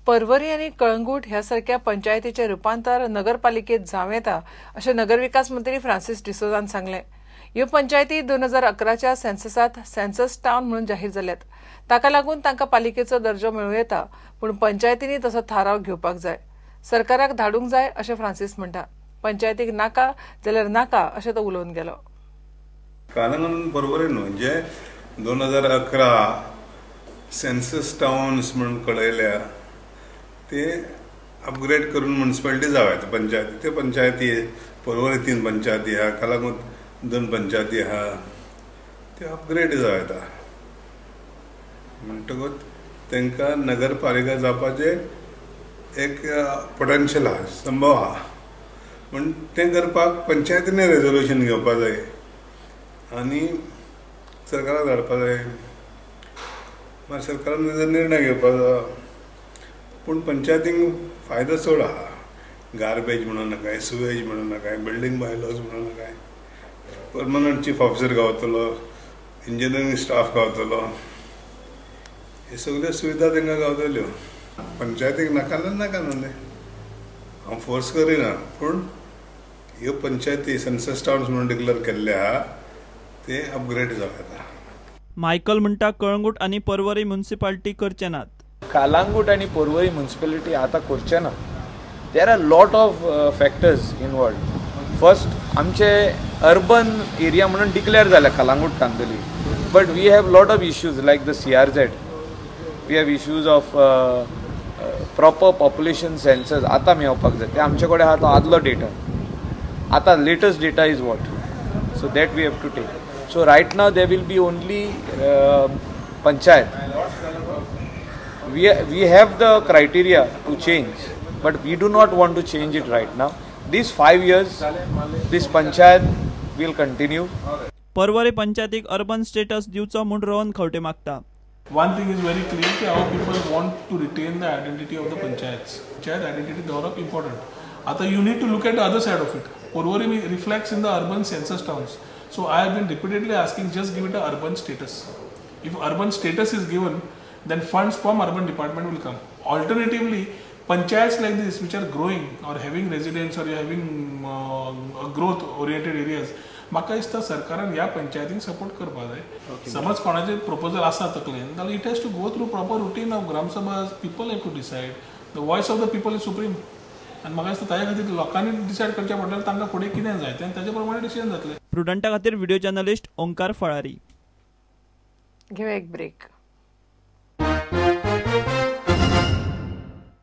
परवरी आणि कळंगूट ह्यासारख्या पंचायतीचे रूपांतर नगरपालिकेत जावं येता अशें नगरविकास मंत्री फ्रांसिस डिसोजान सांगले। ह्यो पंचायती 2011च्या सेन्ससात सेन्सस टावन म्हणून जाहीर जाल्यात। ताका लागून तांकां पालिकेचो दर्जो मेळूं येता, पूण पंचायतींनी तसो थाराव घेवपाक जाय, सरकाराक धाडूंक जाय अशें फ्रांसिस म्हणटा। पंचायतीक नाका जाल्यार नाका अशें तो उलोवन गेलो। कालंगूट परवरी न्हू जे 2011 सेन्सस टाउन्स म्हणून कळयल्या ते अपग्रेड करून म्युनिसिपालिटी जावं पंचायती। ते पंचायती परवरी 3 पंचायती आहा, कालंगूट 2 पंचायती आहा, ते अपग्रेड जावं येता म्हणटकूच तांकां नगरपालिका जावपाचे एक पोटेन्शियल आहा, संभव आहा, पूण तें करपाक पंचायतीने रेजोल्यूशन घेवपाक जाय आनी सरकाराक धाडपाक जाय, मागीर सरकारान तेजो निर्णय घेवपाक जाय। पूण पंचायतींक फायदो चड आहा, गार्बेज म्हणू नाकाय, सुवेज म्हणू नाकाय, बिल्डींग बायलॉज म्हणू नाकाय, परमनंट चीफ ऑफिसर गावतलो, इंजिनियरींग स्टाफ गावतलो, हे सगळ्यो सुविधा तांकां गावतल्यो। पंचायतीक नाका जाल्यार नाका न्हू, हांव फोर्स करिना, पूण ह्यो पंचायती सेन्सस टाउन्स म्हणून डिक्लेअर केल्ले आहा ते अपग्रेड जावं येता। मायकल म्हणटा कळंगूट आनी परवरी म्युनिसिपालिटी करचे नात। कालंगूट आणि परवरी म्युनिसिपालिटी आता करचे ना। There are lot of factors involve. First आमचे अर्बन एरिया म्हणून डिक्लेअर झाले Calangute Candolim, but we have lot of issues like the CRZ, we have issues of proper population census आता मेळपाक जाय, ते आमचे कडेन आहा तो आदलो डेटा, आता latest data is what, so that we have to take. So right now they will be only panchayat. We have the criteria to change, but we do not want to change it right now. These 5 years, this panchayat will continue. Porvorim पंचायतीक urban status दिवचो म्हूण रोहन खंवटे मागता। One thing is very clear that how people want to retain the identity of the panchayats. Panchayat identity develop important. आता you need to look at the other side of it. Porvorim reflects in the urban census towns. So I have been repeatedly asking, just give it a urban status. If urban status is given, then funds from urban department will come. Alternatively, panchayats like this which are growing or having residents or having growth oriented areas, म्हाका दिसता सरकारान ह्या पंचायतींक support करपाक जाय। समज कोणाचे proposal आसा तकलेन जाल्यार it has to go through proper routine of Gram Sabha, people have to decide, the voice of the people is supreme, आनी म्हाका दिसता ताचे खातीर लोकांनी डिसायड करचे पडटलें तांकां फुडें कितें जाय तें ताचे प्रमाणे डिसिजन जातलें। प्रुडंटा खातीर व्हिडिओ जर्नलिस्ट ओंकार फळारी। घेऊ एक ब्रेक।